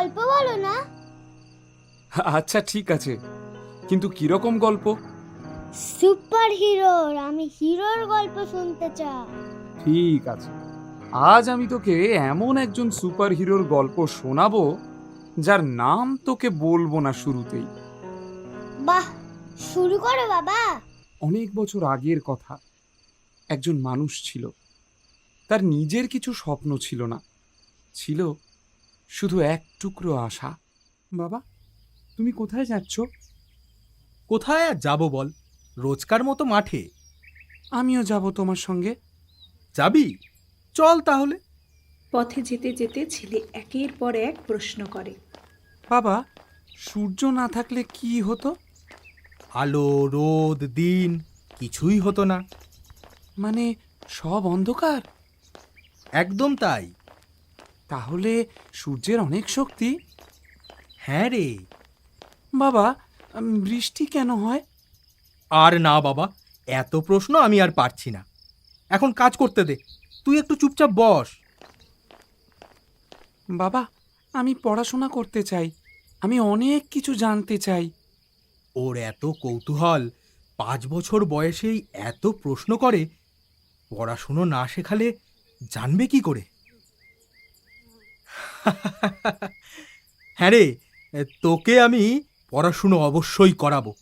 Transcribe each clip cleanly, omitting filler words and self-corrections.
গল্প বলো না। আচ্ছা ঠিক আছে, কিন্তু কিরকম গল্প? সুপার হিরোর, আমি হিরোর গল্প শুনতে চাই। ঠিক আছে, আজ আমি তোকে এমন একজন সুপার হিরোর গল্প শোনাবো যার নাম তোকে বলবো না শুরুতেই। বাহ, শুরু করো বাবা। অনেক বছর আগের কথা। একজন মানুষ ছিল, তার নিজের কিছু স্বপ্ন ছিল না, ছিল শুধু এক টুকরো আশা। বাবা, তুমি কোথায় যাচ্ছ? কোথায় আর যাব বল, রোজকার মতো মাঠে। আমিও যাব তোমার সঙ্গে। যাবি? চল তাহলে। পথে যেতে যেতে ছেলে একের পর এক প্রশ্ন করে। বাবা, সূর্য না থাকলে কি হতো? আলো, রোদ, দিন কিছুই হতো না। মানে সব অন্ধকার? একদম তাই। তাহলে সূর্যের অনেক শক্তি। হ্যাঁ রে। বাবা, বৃষ্টি কেন হয়? আর না বাবা, এত প্রশ্ন আমি আর পারছি না। এখন কাজ করতে দে, তুই একটু চুপচাপ বস। বাবা, আমি পড়াশোনা করতে চাই, আমি অনেক কিছু জানতে চাই। ওর এত কৌতূহল, 5 বছর বয়সেই এত প্রশ্ন করে। পড়াশুনো না শেখালে জানবে কি করে? হ্যাঁ রে, তোকে আমি পড়াশুনো অবশ্যই করাবো।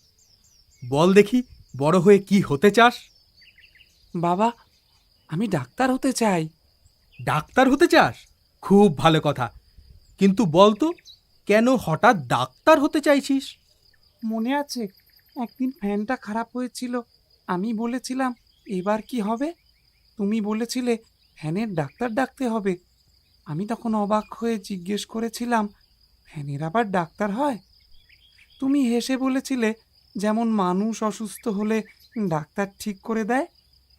বল দেখি, বড় হয়ে কি হতে চাস? বাবা, আমি ডাক্তার হতে চাই। ডাক্তার হতে চাস? খুব ভালো কথা, কিন্তু বল তো, কেন হঠাৎ ডাক্তার হতে চাইছিস? মনে আছে একদিন ফ্যানটা খারাপ হয়েছিল, আমি বলেছিলাম এবার কি হবে? তুমি বলেছিলে ফ্যানের ডাক্তার ডাকতে হবে। আমি তখন অবাক হয়ে জিজ্ঞেস করেছিলাম, ফ্যানের আবার ডাক্তার হয়? তুমি হেসে বলেছিলে, যেমন মানুষ অসুস্থ হলে ডাক্তার ঠিক করে দেয়,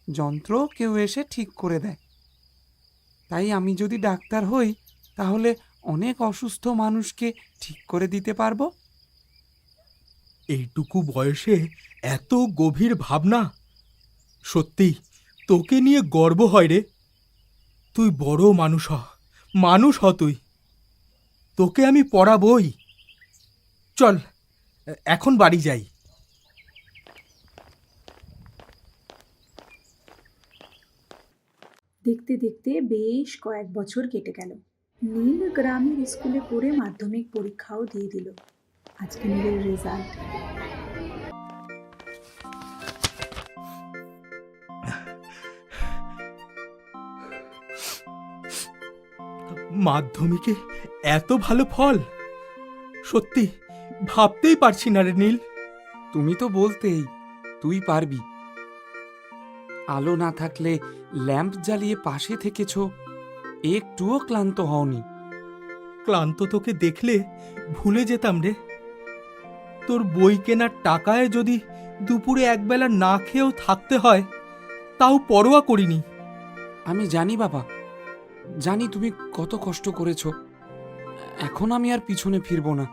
যন্ত্র কেউ এসে ঠিক করে দেয়। তাই আমি যদি ডাক্তার হই, তাহলে অনেক অসুস্থ মানুষকে ঠিক করে দিতে পারবো। এইটুকু বয়সে এত গভীর ভাবনা, সত্যি তোকে নিয়ে গর্ব হয় রে। তুই বড় মানুষ হ, মানুষ হ তুই। তোকে আমি পড়াবই। চল, এখন বাড়ি যাই। দেখতে দেখতে বেশ কয়েক বছর কেটে গেল। নীল গ্রামের স্কুলে পড়ে মাধ্যমিক পরীক্ষাও দিয়ে দিল। আজকে নীলের রেজাল্ট। মাধ্যমিকে এত ভালো ফল, সত্যি ভাবতেই পারছি না রে নীল। তুমি তো বলতেই তুই পারবি। আলো না থাকলে ল্যাম্প জ্বালিয়ে পাশে থেকেছ, একটুও ক্লান্ত হওনি। ক্লান্ত তোকে দেখলে ভুলে যেতাম রে। তোর বই কেনার টাকায় যদি দুপুরে একবেলা না খেয়েও থাকতে হয়, তাও পরোয়া করিনি। আমি জানি বাবা, জানি তুমি কত কষ্ট করেছ। এখন আমি আর পিছনে ফিরবো না,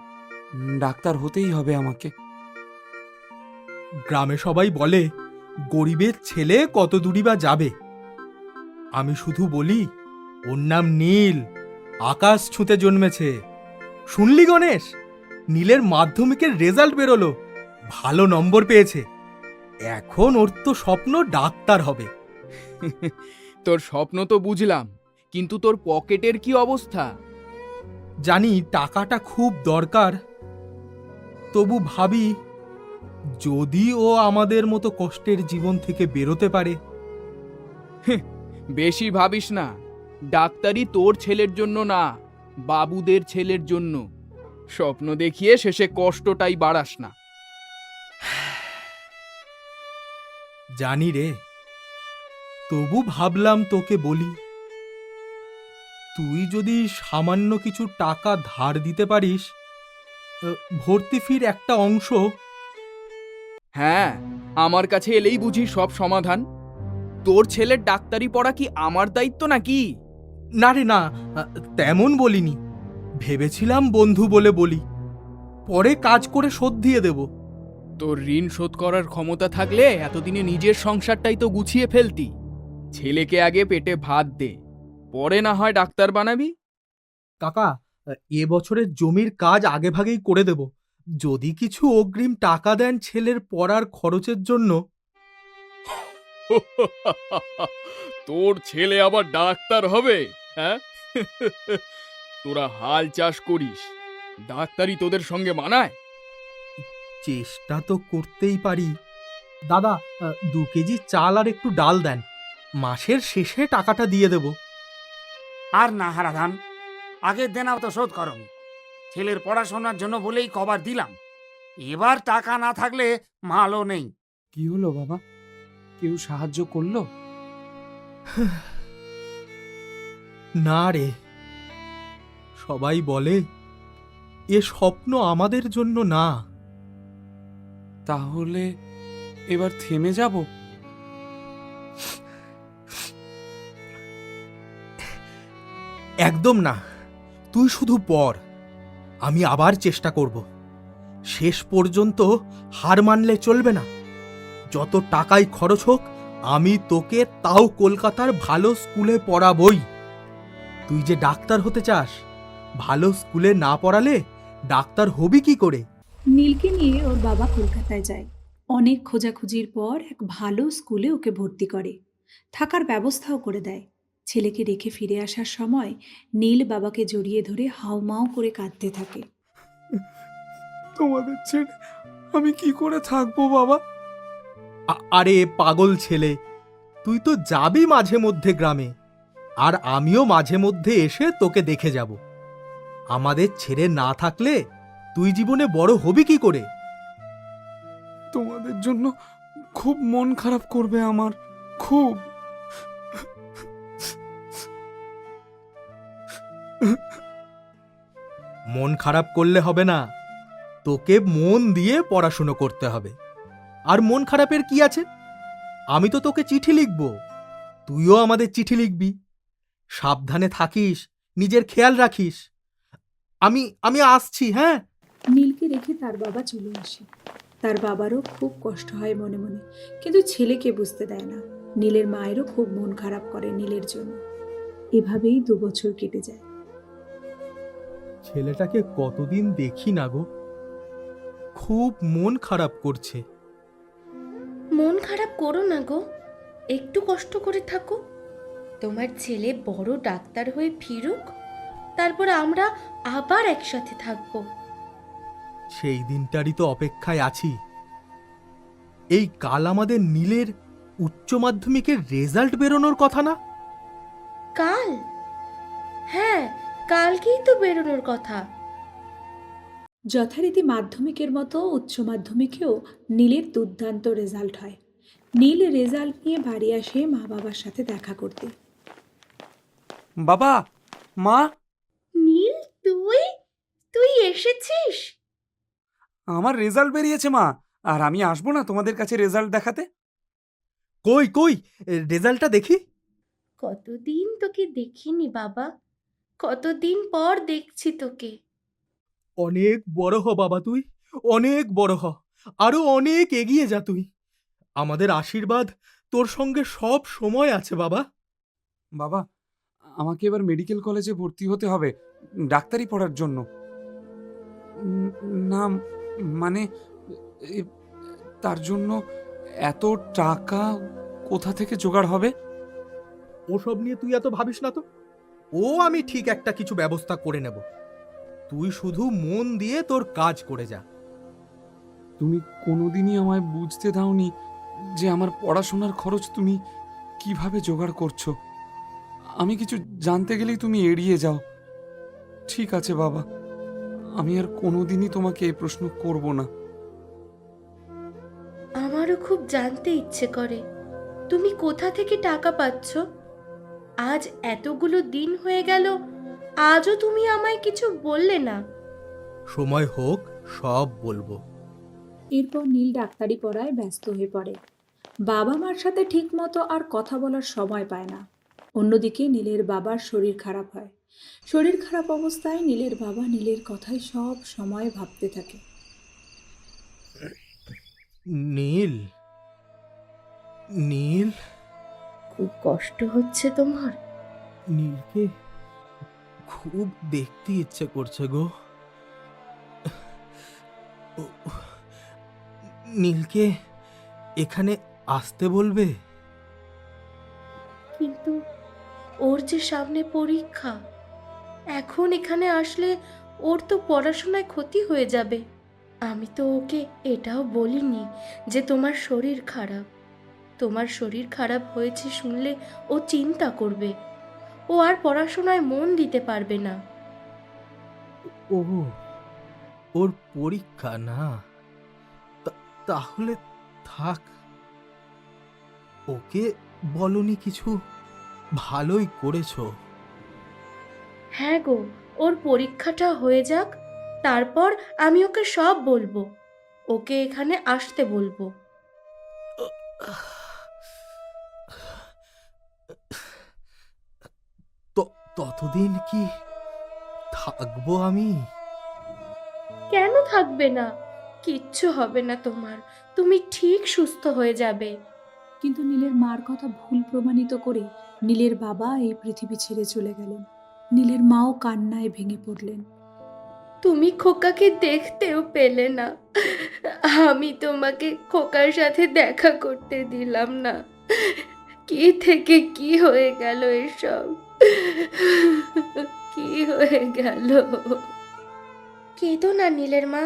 ডাক্তার হতেই হবে আমাকে। গ্রামে সবাই বলে গরিবের ছেলে কত দূরই বা যাবে। আমি শুধু বলি, ওর নাম নীল, আকাশ ছুঁতে জন্মেছে। শুনলি গণেশ, নীলের মাধ্যমিকের রেজাল্ট বেরোলো, ভালো নম্বর পেয়েছে। এখন ওর তো স্বপ্ন ডাক্তার হবে। তোর স্বপ্ন তো বুঝলাম, কিন্তু তোর পকেটের কি অবস্থা? জানি টাকাটা খুব দরকার, তবু ভাবি যদি ও আমাদের মতো কষ্টের জীবন থেকে বেরোতে পারে। বেশি ভাবিস না, ডাক্তারি তোর ছেলের জন্য না, বাবুদের ছেলের জন্য। স্বপ্ন দেখিয়ে শেষে কষ্টটাই বাড়াস না। জানি রে, তবু ভাবলাম তোকে বলি, তুই যদি সামান্য কিছু টাকা ধার দিতে পারিস, ভর্তি ফির একটা অংশ। হ্যাঁ, আমার কাছে এলেই বুঝি সব সমাধান। তোর ছেলের ডাক্তারি পড়া কি আমার দায়িত্ব নাকি? না রে না, তেমন বলিনি। ভেবেছিলাম বন্ধু বলে বলি, পরে কাজ করে শোধ দিয়ে দেব। তোর ঋণ শোধ করার ক্ষমতা থাকলে এতদিনে নিজের সংসারটাই তো গুছিয়ে ফেলতি। ছেলেকে আগে পেটে ভাত দে, পরে না হয় ডাক্তার বানাবি। কাকা, এ বছরের জমির কাজ আগেভাগেই করে দেব। যদি কিছু অগ্রিম টাকা দেন ছেলের পড়ার খরচের জন্য। তোর ছেলে আবার ডাক্তার হবে, হ্যাঁ? তোরা হাল চাষ করিস, ডাক্তারি তোদের সঙ্গে মানায়? চেষ্টা তো করতেই পারি। দাদা, 2 কেজি চাল আর একটু ডাল দেন, মাসের শেষে টাকাটা দিয়ে দেব। আর না হারাধান, আগের দেনাও তো শোধ করনি। ছেলের পড়াশোনার জন্য বলেই কবার দিলাম, এবার টাকা না থাকলে মালও নেই। কি হলো বাবা, কেউ সাহায্য করলো? না রে, সবাই বলে এ স্বপ্ন আমাদের জন্য না। তাহলে এবার থেমে যাব? একদম না, তুই শুধু পড়, আমি আবার চেষ্টা করব। শেষ পর্যন্ত হার মানলে চলবে না। যত টাকাই খরচ হোক, আমি তোকে তাও কলকাতার ভালো স্কুলে পড়াবই। তুই যে ডাক্তার হতে চাস, ভালো স্কুলে না পড়ালে ডাক্তার হবি কি করে? নীলকে নিয়ে ওর বাবা কলকাতায় যায়। অনেক খোঁজাখুঁজির পর এক ভালো স্কুলে ওকে ভর্তি করে, থাকার ব্যবস্থাও করে দেয়। ছেলেকে রেখে ফিরে আসার সময় নীল বাবাকে জড়িয়ে ধরে হাউমাউ করে কাঁদতে থাকে। তোমাদের ছেড়ে আমি কি করে থাকবো বাবা? আরে পাগল ছেলে, তুই তো যাবি মাঝে মধ্যে গ্রামে, আর আমিও মাঝে মধ্যে এসে তোকে দেখে যাব। আমাদের ছেড়ে না থাকলে তুই জীবনে বড় হবি কি করে? তোমাদের জন্য খুব মন খারাপ করবে আমার, খুব। মন খারাপ করলে হবে না, তোকে মন দিয়ে পড়াশুনো করতে হবে। আর মন খারাপের কি আছে? আমি তো তোকে চিঠি লিখব, তুইও আমাদের চিঠি লিখবি। সাবধানে থাকিস, নিজের খেয়াল রাখিস। আমি আমি আসছি, হ্যাঁ। নীলকে রেখে তার বাবা চলে আসে। তার বাবারও খুব কষ্ট হয় মনে মনে, কিন্তু ছেলেকে বুঝতে দেয় না। নীলের মায়েরও খুব মন খারাপ করে নীলের জন্য। এভাবেই 2 বছর কেটে যায়। ছেলেটাকে কতদিন দেখি না গো, খুব মন খারাপ করছে। মন খারাপ করো না গো, একটু কষ্ট করে থাকো। তোমার ছেলে বড় ডাক্তার হয়ে ফিরুক, তারপর আমরা আবার একসাথে থাকবো। সেই দিনটারই তো অপেক্ষায় আছি। এই কাল আমাদের নীলের উচ্চ মাধ্যমিকের রেজাল্ট বেরোনোর কথা না? কাল? হ্যাঁ, কালকেই তো বেরোনোর কথা। যথারীতি মাধ্যমিকের মতো উচ্চ মাধ্যমিকেও নীলের দুর্দান্ত রেজাল্ট হয়। নীল রেজাল্ট নিয়ে বাড়ি আসে মা বাবার সাথে দেখা করতে। বাবা, মা, নীল, তুই তুই এসেছিস? আমার রেজাল্ট বেরিয়েছে মা, আর আমি আসবো না তোমাদের কাছে রেজাল্ট দেখাতে? কই কই রেজাল্টটা দেখি। কতদিন তোকে দেখিনি বাবা, কতদিন পর দেখছি তোকে। অনেক বড় হ বাবা, তুই অনেক বড় হ, আরো অনেক এগিয়ে যা তুই। আমাদের আশীর্বাদ তোর সঙ্গে সব সময় আছে বাবা। বাবা, আমাকে এবার মেডিকেল কলেজে ভর্তি হতে হবে ডাক্তারি পড়ার জন্য। না, মানে এ- তার জন্য এত টাকা কোথা থেকে জোগাড় হবে? ওসব নিয়ে তুই এত ভাবিস না তো, ও আমি ঠিক একটা কিছু ব্যবস্থা করে নেব। তুই শুধু মন দিয়ে তোর কাজ করে যা। তুমি কোনোদিনই আমায় বুঝতে দাওনি যে আমার পড়াশোনার খরচ তুমি কিভাবে জোগাড় করছো। আমি কিছু জানতে গেলেই তুমি এড়িয়ে যাও। ঠিক আছে বাবা, আমি আর কোনোদিনই তোমাকে এই প্রশ্ন করব না। আমারও খুব জানতে ইচ্ছে করে তুমি কোথা থেকে টাকা পাচ্ছ। আজ এতগুলো দিন হয়ে গেল, আজও তুমি আমায় কিছু বললে না। সময় হোক সব বলবো। এরপর নীল ডাক্তারি পড়ায় ব্যস্ত হয়ে পড়ে। বাবা মার সাথে ঠিকমতো আর কথা বলার সময় পায় না। অন্যদিকে নীলের বাবার শরীর খারাপ হয়। শরীর খারাপ অবস্থায় নীলের বাবা নীলের কথাই সব সময় ভাবতে থাকে। নীল, নীল, খুব কষ্ট হচ্ছে তোমার? নীলকে খুব দেখতে ইচ্ছে করছে গো। নীলকে এখানে আসতে বলবে? কিন্তু ওর যে সামনে পরীক্ষা, এখন এখানে আসলে ওর তো পড়াশোনায় ক্ষতি হয়ে যাবে। আমি তো ওকে এটাও বলিনি যে তোমার শরীর খারাপ। তোমার শরীর খারাপ হয়েছে শুনলে ও চিন্তা করবে, ও আর পড়াশোনায় মন দিতে পারবে না। ও, ওর পরীক্ষা না? তাহলে থাক। ওকে বলনি কিছু? ভালোই করেছো। হ্যাঁ গো, ওর পরীক্ষাটা হয়ে যাক, তারপর আমি ওকে সব বলবো। ওকে এখানে আসতে বলবো। ততদিন কি থাকবো আমি? কেন থাকবে না? কিচ্ছু হবে না তোমার, তুমি ঠিক সুস্থ হয়ে যাবে। কিন্তু নীলের মার কথা ভুল প্রমাণিত করে নীলের বাবা এই পৃথিবী ছেড়ে চলে গেলেন। নীলের মাও কান্নায় ভেঙে পড়লেন। তুমি খোকাকে দেখতেও পেলে না। আমি তোমাকে খোকার সাথে দেখা করতে দিলাম না। কি থেকে কি হয়ে গেল এসব? কি হয়ে গেল? কেঁদো না নীলের মা,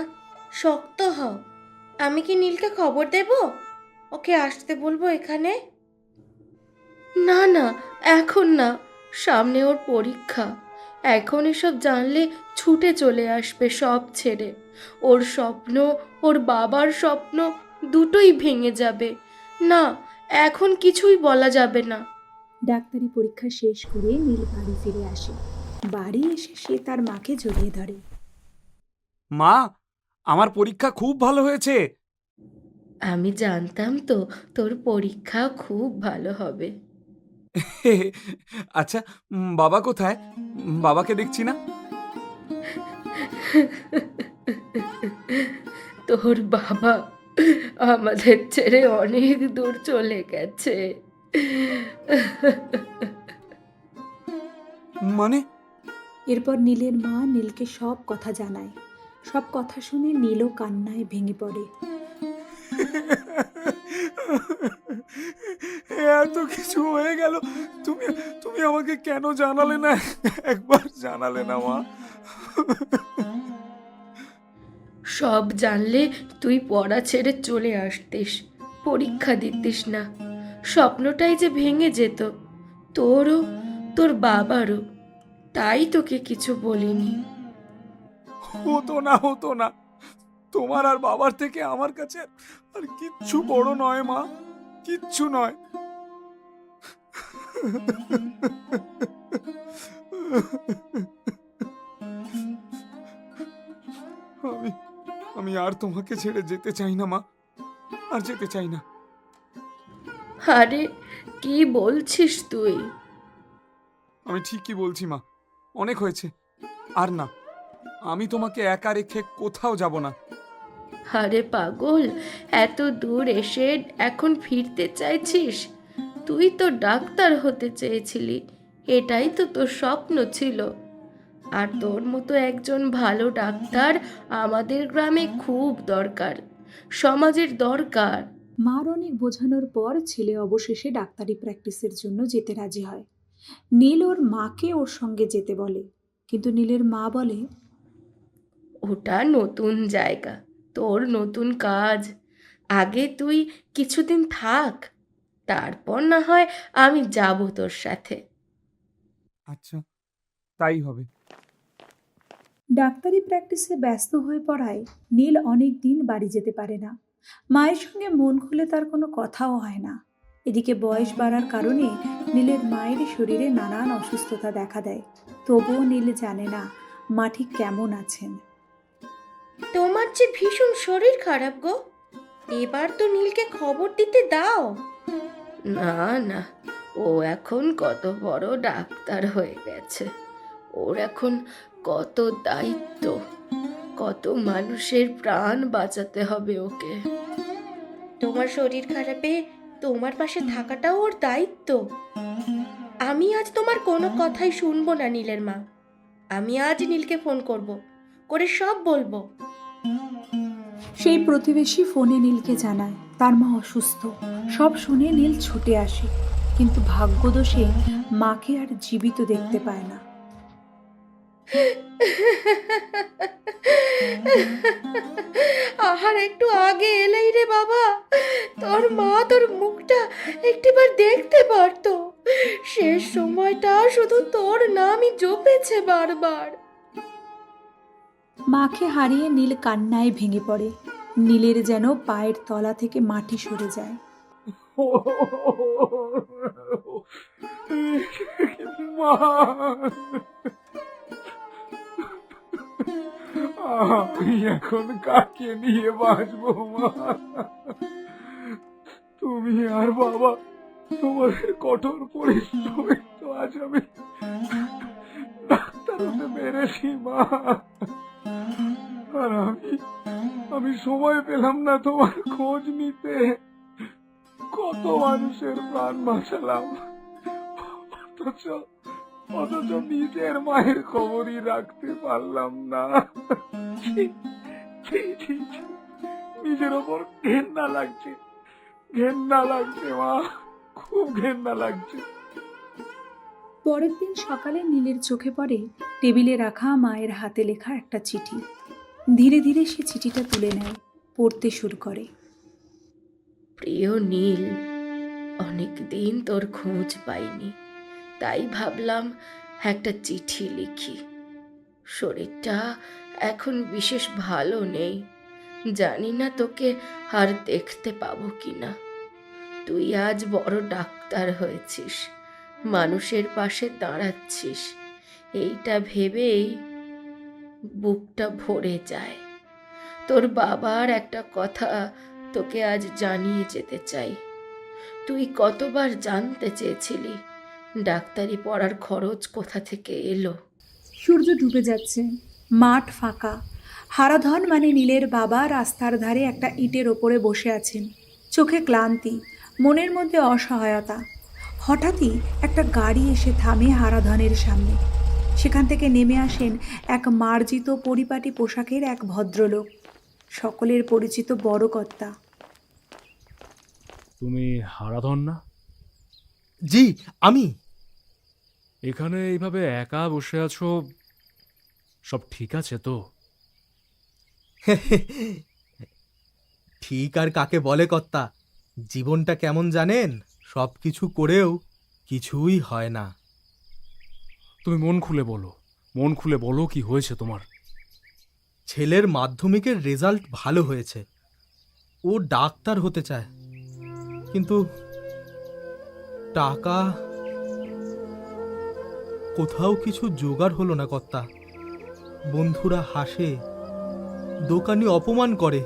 শক্ত হও। আমি কি নীলকে খবর দেব? ওকে আসতে বলবো এখানে? না না, এখন না, সামনে ওর পরীক্ষা। এখন এসব জানলে ছুটে চলে আসবে সব ছেড়ে। ওর স্বপ্ন, ওর বাবার স্বপ্ন দুটোই ভেঙে যাবে। না, এখন কিছুই বলা যাবে না। ডাক্তারি পরীক্ষা শেষ করে নীল বাড়ি ফিরে আসে। বাড়ি এসে সে তার মাকে জড়িয়ে ধরে। মা, আমার পরীক্ষা খুব ভালো হয়েছে। আমি জানতাম তো তোর পরীক্ষা খুব ভালো হবে। আচ্ছা, বাবা কোথায়? বাবাকে দেখছি না। তোর বাবা আমাদের ছেড়ে অনেক দূর চলে গেছে। মানে? এরপর নীলের মা নীলকে সব কথা জানায়। সব কথা শুনে নীলও কান্নায় ভেঙে পড়ে। এত কিছু হয়ে গেল, তুমি তুমি আমাকে কেন জানালে না? একবার জানালে না মা? সব জানলে তুই পড়া ছেড়ে চলে আসতিস, পরীক্ষা দিতিস না। স্বপ্নটাই যে ভেঙে যেত, তোরও তোর বাবারও। তাই তোকে কিছু বলিনি। হতো না। তোমার আর বাবার থেকে আমার কাছে আর কিচ্ছু বড় নয় মা, কিচ্ছু নয়। আমি আমি আর তোমাকে ছেড়ে যেতে চাই না মা, আর যেতে চাই না। আরে কি বলছিস তুই? আমি ঠিকই বলছি মা, অনেক হয়েছে। আর না, আমি তোমাকে একা রেখে কোথাও যাব না। আরে পাগল, এত দূর এসে এখন ফিরতে চাইছিস? তুই তো ডাক্তার হতে চেয়েছিলি, এটাই তো তোর স্বপ্ন ছিল। আর তোর মতো একজন ভালো ডাক্তার আমাদের গ্রামে খুব দরকার, সমাজের দরকার। মার অনেক বোঝানোর পর ছেলে অবশেষে ডাক্তারি প্র্যাকটিসের জন্য যেতে রাজি হয়। নীল ওর মাকে ওর সঙ্গে যেতে বলে, কিন্তু নীলের মা বলে, ওটা নতুন জায়গা, তোর নতুন কাজ। আগে তুই কিছুদিন থাক, তারপর না হয় আমি যাব তোর সাথে। আচ্ছা, তাই হবে। ডাক্তারি প্র্যাকটিসে ব্যস্ত হয়ে পড়ায় নীল অনেক দিন বাড়ি যেতে পারে না। মায়ের সঙ্গে মন খুলে তার কোনো কথাও হয় না। এদিকে বয়স বাড়ার কারণে নীলের মায়ের শরীরে নানান অসুস্থতা দেখা দেয়। তবুও নীল জানে না মা ঠিক কেমন আছেন। তোমার যে ভীষণ শরীর খারাপ গো, এবার তো নীলকে খবর দিতে দাও। না না, ও এখন কত বড় ডাক্তার হয়ে গেছে, ওর এখন কত দায়িত্ব, কত মানুষের প্রাণ বাঁচাতে হবে ওকে। তোমার শরীর খারাপে তোমার পাশে থাকাটাও ওর দায়িত্ব। আমি আজ তোমার কোনো কথাই শুনবো না নীলের মা। আমি আজ নীলকে ফোন করব, করে সব বলবো। সেই প্রতিবেশী ফোনে নীলকে জানায় তার মা অসুস্থ। সব শুনে নীল ছুটে আসে, কিন্তু ভাগ্যদোষে মাকে আর জীবিত দেখতে পায় না। আহার একটু আগে এলেই রে বাবা, তোর মা তোর মুখটা একটিবার দেখতে পারতো। শেষ সময়টা শুধু তোর নামই জপেছে বারবার। মাকে হারিয়ে নীল কান্নায় ভেঙে পড়ে। নীলের যেন পায়ের তলা থেকে মাটি সরে যায়। মা, আমি এখন কাকে নিয়ে বাঁচবো মা? তুমি আর বাবা, তোমাদের কঠোর পরিশ্রমে তো আজ আমি ডাক্তার হতে পেরেছি মা। আর আমি সময় পেলাম না তোমার খোঁজ নিতে। কত মানুষের প্রাণ বাঁচালাম, অথচ নিজের মায়ের খবরই রাখতে পারলাম না। ছি, ছি, ছি, ছি। নিজের ওপর ঘেন্না লাগছে, ঘেন্না লাগছে মা, খুব ঘেন্না লাগছে। পরের দিন সকালে নীলের চোখে পড়ে টেবিলে রাখা মায়ের হাতে লেখা একটা চিঠি। ধীরে ধীরে সে চিঠিটা তুলে নেয়, পড়তে শুরু করে। প্রিয় নীল, অনেক দিন তোর খোঁজ পাইনি, তাই ভাবলাম একটা চিঠি লিখি। শরীরটা এখন বিশেষ ভালো নেই, জানি না তোকে আর দেখতে পাবো কিনা। তুই আজ বড় ডাক্তার হয়েছিস, মানুষের পাশে দাঁড়াচ্ছিস, এইটা ভেবেই বুকটা ভরে যায়। তোর বাবার একটা কথা তোকে আজ জানিয়ে যেতে চাই। তুই কতবার জানতে চেয়েছিলি ডাক্তারি পড়ার খরচ কোথা থেকে এলো। সূর্য ডুবে যাচ্ছে, মাঠ ফাঁকা। হারাধন মানে নীলের বাবা রাস্তার ধারে একটা ইটের ওপরে বসে আছেন, চোখে ক্লান্তি, মনের মধ্যে অসহায়তা। হঠাৎই একটা গাড়ি এসে থামে হারাধনের সামনে। সেখান থেকে নেমে আসেন এক মার্জিত পরিপাটি পোশাকের এক ভদ্রলোক, সকলের পরিচিত বড় কর্তা। তুমি হারাধন না? জি, আমি। এখানে এইভাবে একা বসে আছো, সব ঠিক আছে তো? ঠিক আর কাকে বলে কর্তা, জীবনটা কেমন জানেন, সব কিছু করেও কিছুই হয় না। তুমি মন খুলে বলো, মন খুলে বলো কি হয়েছে তোমার? ছেলের মাধ্যমিকের রেজাল্ট ভালো হয়েছে, ও ডাক্তার হতে চায়, কিন্তু টাকা কোথাও কিছু জোগাড় হলো না কর্তা। বন্ধুরা হাসে, দোকানি অপমান করে,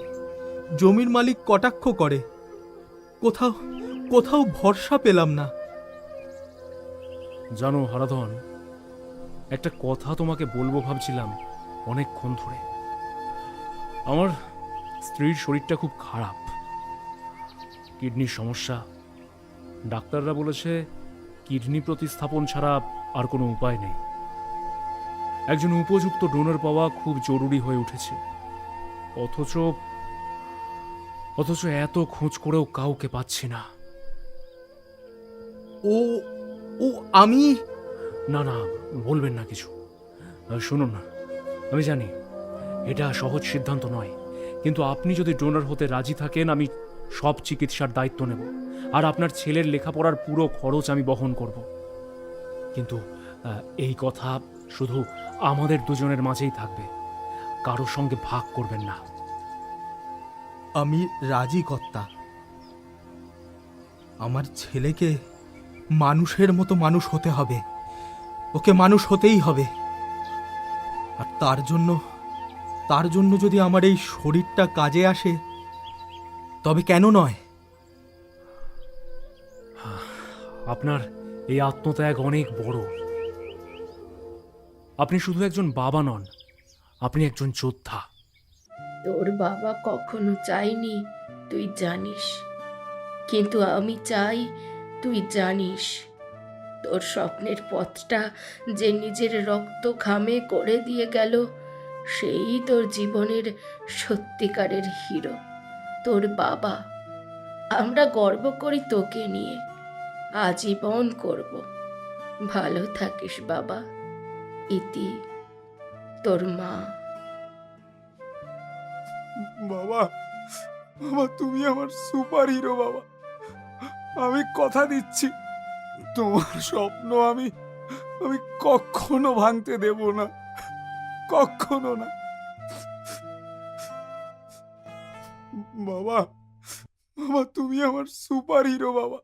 জমির মালিক কটাক্ষ করে, কোথাও কোথাও ভরসা পেলাম না। জানো হারাধন, একটা কথা তোমাকে বলবো ভাবছিলাম অনেকক্ষণ ধরে। আমার স্ত্রীর শরীরটা খুব খারাপ, কিডনির সমস্যা। ডাক্তাররা বলেছে কিডনি প্রতিস্থাপন ছাড়া আর কোনো উপায় নেই। একজন উপযুক্ত ডোনার পাওয়া খুব জরুরি হয়ে উঠেছে, অথচ এত খোঁজ করেও কাউকে পাচ্ছি না। ও ও আমি না না, বলবেন না কিছু। শুনুন না, আমি জানি এটা সহজ সিদ্ধান্ত নয়, কিন্তু আপনি যদি ডোনার হতে রাজি থাকেন, আমি সব চিকিৎসার দায়িত্ব নেব, আর আপনার ছেলের লেখাপড়ার পুরো খরচ আমি বহন করব। কিন্তু এই কথা শুধু আমাদের দুজনের মাঝেই থাকবে, কারোর সঙ্গে ভাগ করবেন না। আমি রাজি কর্তা। আমার ছেলেকে মানুষের মতো মানুষ হতে হবে, ওকে মানুষ হতেই হবে। আর তার জন্য যদি আমার এই শরীরটা কাজে আসে, তবে কেন নয়। আপনার এই আত্মত্যাগ অনেক বড়। আপনি শুধু একজন বাবা নন, আপনি একজন যোদ্ধা। তোর বাবা কখনো চাইনি তুই জানিস, কিন্তু আমি চাই তুই জানিস। তোর স্বপ্নের পথটা যে নিজের রক্ত ঘামে করে দিয়ে গেল, সেই তোর জীবনের সত্যিকারের হিরো, তোর বাবা। আমরা গর্ব করি তোকে নিয়ে, আজীবন করব। ভালো থাকিস বাবা। ইতি, তোর মা। বাবা, বাবা তুমি আমার সুপার হিরো বাবা। আমি কথা দিচ্ছি, তোমার স্বপ্ন আমি আমি কখনো ভাঙতে দেব না, কখনো না। বাবা, বাবা তুমি আমার সুপার হিরো বাবা।